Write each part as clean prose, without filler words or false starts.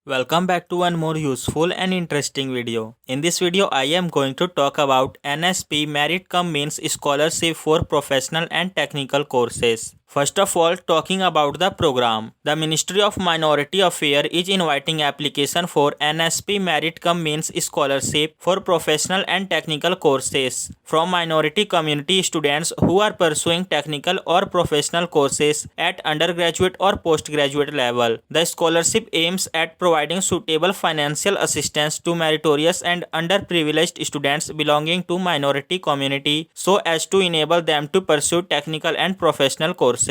Welcome back to one more useful and interesting video. In this video, I am going to talk about NSP Merit Cum Means Scholarship for Professional and Technical Courses. First of all, talking about the program. The Ministry of Minority Affairs is inviting application for NSP Merit Cum Means Scholarship for Professional and Technical Courses from minority community students who are pursuing technical or professional courses at undergraduate or postgraduate level. The scholarship aims at providing suitable financial assistance to meritorious and underprivileged students belonging to minority community so as to enable them to pursue technical and professional courses.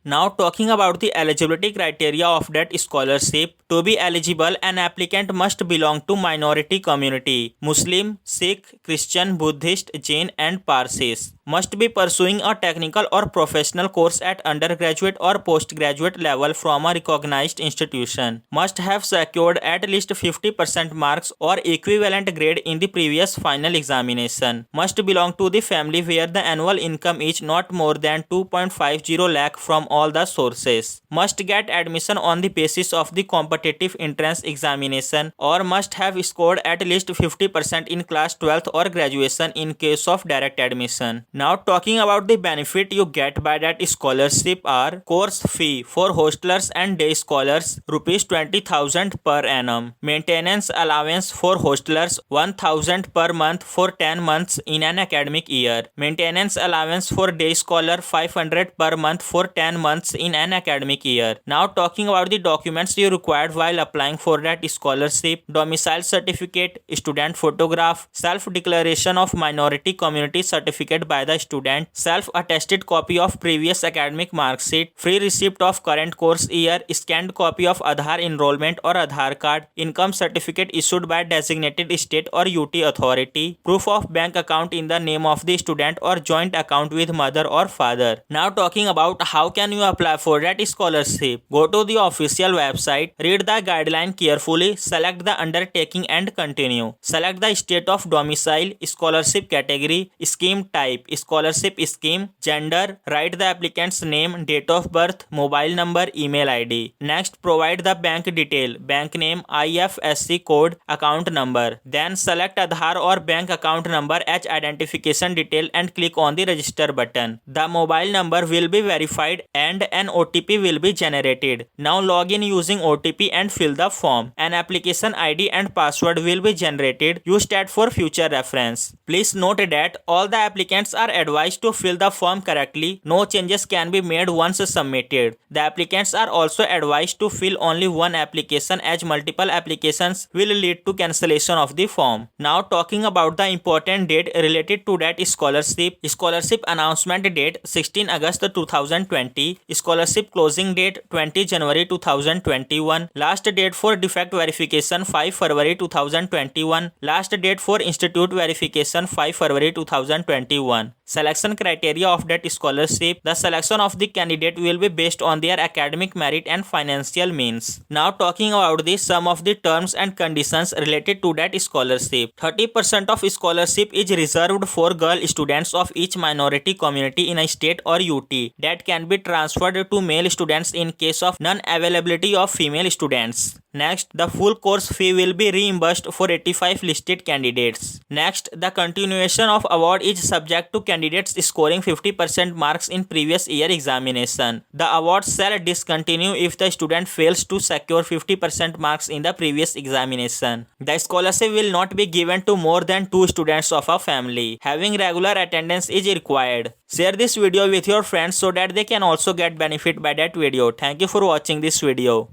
Now talking about the eligibility criteria of that scholarship. To be eligible, an applicant must belong to minority community. Muslim, Sikh, Christian, Buddhist, Jain and Parsis. Must be pursuing a technical or professional course at undergraduate or postgraduate level from a recognized institution. Must have secured at least 50% marks or equivalent grade in the previous final examination. Must belong to the family where the annual income is not more than 2.50 lakh from all the sources. Must get admission on the basis of the competitive entrance examination or must have scored at least 50% in class 12th or graduation in case of direct admission. Now talking about the benefit you get by that scholarship are course fee for hostelers and day scholars rupees 20,000 per annum. Maintenance allowance for hostelers 1,000 per month for 10 months in an academic year. Maintenance allowance for day scholar 500 per month for 10 months in an academic year. Now talking about the documents you required while applying for that scholarship. Domicile certificate, student photograph, self-declaration of minority community certificate by the student, self-attested copy of previous academic mark sheet, free receipt of current course year, scanned copy of Aadhaar enrollment or Aadhaar card, income certificate issued by designated state or UT authority, proof of bank account in the name of the student or joint account with mother or father. Now talking about how can you apply for that scholarship. Go to the official website, read the guideline carefully, select the undertaking and continue. Select the state of domicile, scholarship category, scheme type, scholarship scheme, gender, write the applicant's name, date of birth, mobile number, email ID. Next, provide the bank detail, bank name, IFSC code, account number. Then select Aadhaar or bank account number as identification detail and click on the register button. The mobile number will be verified and an OTP will be generated. Now log in using OTP and fill the form. An application ID and password will be generated. Use that for future reference. Please note that all the applicants are advised to fill the form correctly. No changes can be made once submitted. The applicants are also advised to fill only one application as multiple applications will lead to cancellation of the form. Now talking about the important date related to that scholarship. Scholarship announcement date 16 August 2020. Scholarship closing date 20 January 2021. Last date for defect verification 5 February 2021. Last date for institute verification 5 February 2021. Selection criteria of that scholarship. The selection of the candidate will be based on their academic merit and financial means. Now talking about some of the terms and conditions related to that scholarship. 30% of scholarship is reserved for girl students of each minority community in a state or UT that can be transferred to male students in case of non-availability of female students. Next, the full course fee will be reimbursed for 85 listed candidates. Next, the continuation of award is subject to candidates scoring 50% marks in previous year examination. The award shall discontinue if the student fails to secure 50% marks in the previous examination. The scholarship will not be given to more than 2 students of a family. Having regular attendance is required. Share this video with your friends so that they can also get benefit by that video. Thank you for watching this video.